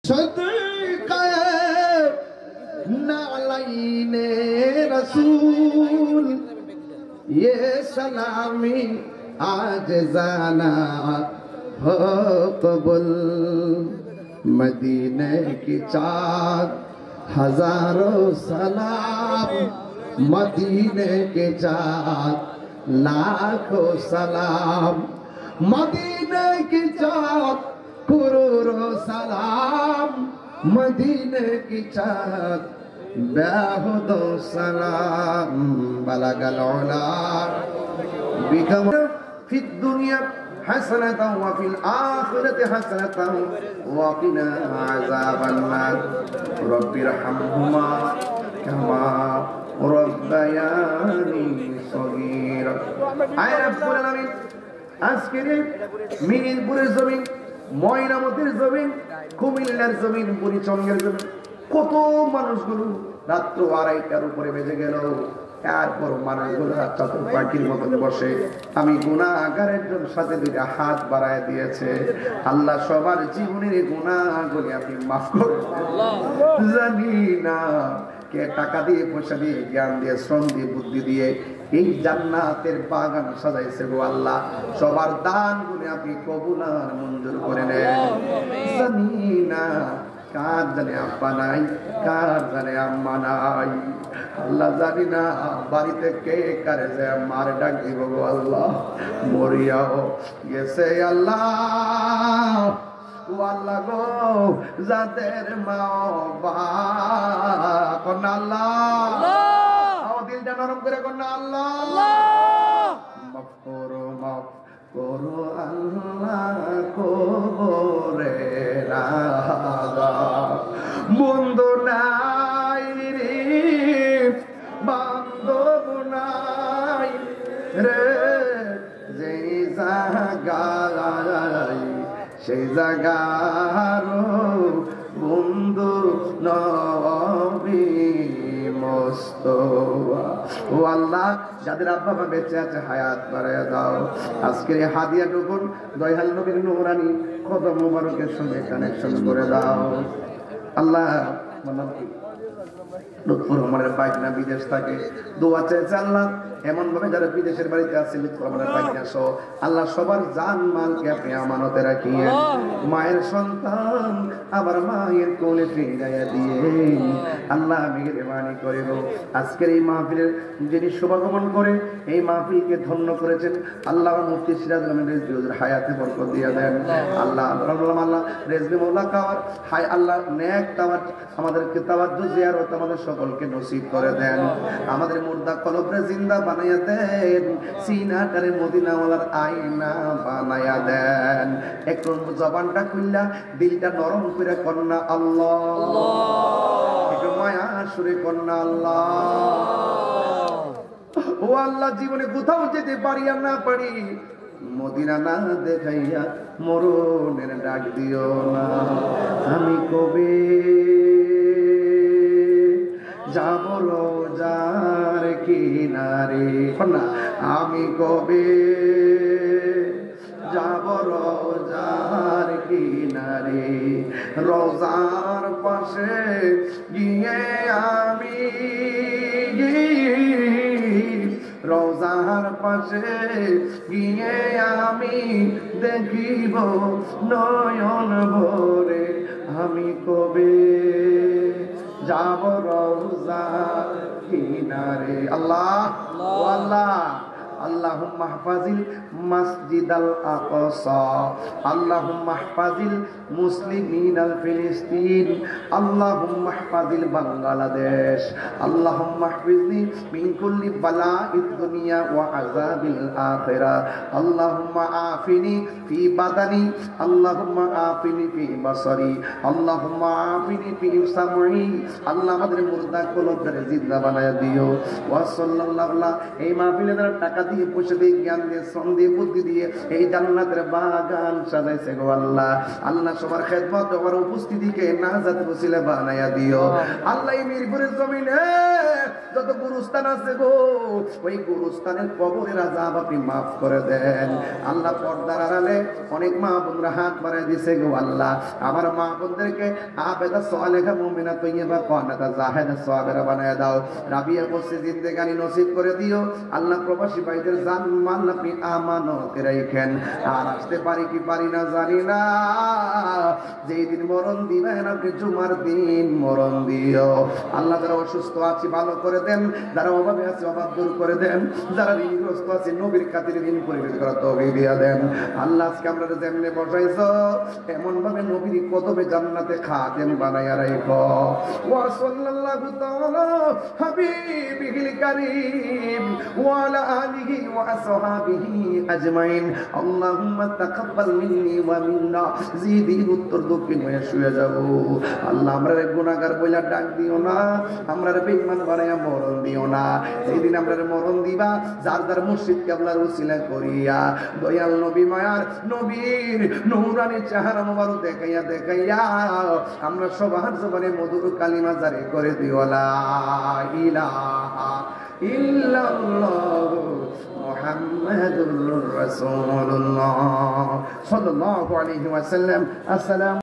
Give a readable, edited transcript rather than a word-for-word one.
सदक़े नालैने रसूल ये सलामी आज जाना हो कबूल मदीने की चाँद हजारों सलाम मदीने के चाँद लाखों सलाम मदीने की चाँद करोड़ों सलाम मदीने की चाँद बेहुदों सलाम बलगल उला बिकम फी दुनिया हसनतन व फिल आखिरति हसनतन व क़िना अज़ाबन्नार रब्बिरहम्हुमा कमा रब्बयानी सगीरा। आय रब्बुल आलामीन আজকের মিরপুরের জমিন, ময়নামতির জমিন, কুমিল্লার জমিন, বুড়িচঙ্গের জমিন, কত মানুষগুলো রাত্র 2:30টার উপরে বেজে গেল। এরপর মানুষগুলো চাতক পাখির মতন বসে আমি গুনাহগারের সাথে দুইটা হাত বাড়ায় দিয়েছে। আল্লাহ সবার জীবনের গুনাহগুলি আপনি মাফ করুন। জানি না কে টাকা দিয়ে, পয়সা দিয়ে, জ্ঞান দিয়ে, শ্রম দিয়ে, বুদ্ধি দিয়ে এই জান্নাতের বাগান সাজাইছে গো আল্লাহ। সবার দানগুলি আপনি কবুল আর মঞ্জুর করে নেন। জানি না কার জানে আব্বা নাই, কার জানে আম্মা নাই। আল্লাহ জানি না বাড়িতে কে কারে যে মার ডাক দিব গো আল্লাহ। মরিয়াও গেছে আল্লাহ ও আল্লাহ গো, যাদের মা বাবা কন্যা আল্লাহ দিলটা নরম করে কন্যা আল্লাহ মাফ করো আল্লাহ করে রাজা বন্ধু নাই রে বান্ধব নাই রে যেই জায়গায় সেই জায়গার বন্ধু নবী মোস্তফা। ও আল্লাহ যাদের আব্বা মা বেঁচে আছে হায়াত বাড়ায়া দাও। আজকের এই হাদিয়াটুকুন দয়াল নবীর নূরানি কদম মুবারকের সঙ্গে কানেকশন করে দাও আল্লাহ। লুৎফুর রহমানের পায়খানা বিদেশ থাকে, দোয়া চাইছে আল্লাহ এমন ভাবে যারা বিদেশের বাড়িতে আছে লুৎফুর রহমানের পায়খানা সহ আল্লাহ সবার জান মালকে আপনি আমানতে রাখিয়ে মায়ের সন্তান আবার মায়ের কোলে ফিরাইয়া দিয়ে আল্লাহ মেহেরবানি করে গো। আজকের এই মাহফিলের যিনি শুভাগমন করে এই মাহফিলকে ধন্য করেছেন আল্লাহ মুফতি সিরাজুল আমিন রিজভী হুজুর হায়াতে বরকত দিয়ে দেন আল্লাহ। আল্লাহ রিজভী মাওলা কাওয়ার হায় আল্লাহ নেক তাওয়াত আমাদেরকে তাওয়াজ্জু জিয়ারত আমাদের সকলকে নসিব করে দেন। আমাদের মুর্দা কলবরে জিন্দা বানাইয়া দেন, সিনাটারে মদিনাওয়ালার আয়না বানাইয়া দেন। একটু জবানটা খুললা দিলটা নরম করে কন্যা আল্লাহ, একটু মায়া সুরে কন্যা আল্লাহ। ও আল্লাহ জীবনে কোথাও যেতে পারি আর না পারি মদিনা না দেখাইয়া মরণের ডাক দিও না। আমি কবে যাব রোজার কিনারে কন্যা, আমি কবে যাব রোজার কিনারে, রোজার পাশে গিয়ে আমি রোজার পাশে গিয়ে আমি দেখিব নয়ন ভরে। আমি কবে যাব রোজার কিনারে আল্লাহ ও আল্লাহ। اللهم احفظ المسجد الأقصى، اللهم احفظ المسلمين الفلسطين، اللهم احفظ بنغلاديش، اللهم احفظني من كل بلاء الدنيا وعذاب الآخرة، اللهم عافني في بدني، اللهم عافني في بصري، اللهم عافني في سمعي। আল্লাহ আমাদের মুর্দা কলবটারে জিন্দা বানায়া দিও। ওয়া সাল্লাল্লাহু আলাইহি এই মাহফিলে যারা টাকা দিয়ে পয়সা দিয়ে জ্ঞান দিয়ে শ্রম দিয়ে বুদ্ধি দিয়ে এই জান্নাতের বাগান সাজাইছে গো আল্লাহ। আল্লাহ সবার খেদমত সবার উপস্থিতিকে নাজাতের ওসিলা বানায়া দিও আল্লাহ। এই মিরপুরের জমিনে যত গুরুস্থান আছে গো, ওই গুরুস্থানের কবরের আযাব আপনি মাফ করে দেন আল্লাহ। পর্দার আড়ালে অনেক মা বোনরা হাত বাড়ায় দিছে গো আল্লাহ। আমার মা বোনদেরকে আবেদা সালেহা মুমিনা তৈয়বা কানাতা জাহেদা সাবেরা বানায় দাও। রাবিয়া বসে জিন্দেগানি নসিব করে দিও আল্লাহ। প্রবাসী ভাইদের জান মাল আপনি আমানতে রাখেন। আর আসতে পারি কি পারি না জানি না, যেই দিন মরণ দিবেন আপনি জুমার দিন মরণ দিও আল্লাহ। যারা অসুস্থ আছে ভালো করে দেন, যারা অভাবে আছে অভাব দূর করে দেন, যারা ঋণগ্রস্ত আছে নবীর খাতিরে ঋণ পরিশোধ করা তৌফিক দিয়া দেন আল্লাহ। আজকে আমরা যেমনে বসাইছো এমন ভাবে নবীর কদমে জান্নাতে খাদেম বানাইয়া রাখো। ওয়া সাল্লাল্লাহু তাআলা হাবিবিল কারীম ওয়া আলা আলিহি ওয়া আসহাবিহি আজমাইন। আল্লাহুম্মা তাকাব্বাল মিন্নি ওয়া মিন্না। জিদির উত্তর দক্ষিণ হয়ে শুয়ে যাব আল্লাহ। আমরা গুনাহগার বইলা ডাক দিও না, আমরা বেঈমান বানাইয়া মরণ দিও না। যেদিন আমরা মরণ দিবা যার যার মুর্শিদ কেবলার উসিলা করিয়া দয়াল নবী মায়ার নবীর নূরানি চেহারা মোবারক দেখাইয়া দেখাইয়া আমরা সবার জবানে মধুর কালিমা জারি করে দিও লা ইলাহা ইল্লাল্লাহ মুহাম্মাদুর রাসূলুল্লাহ সাল্লাল্লাহু আলাইহি ওয়াসাল্লাম। আসসালাম।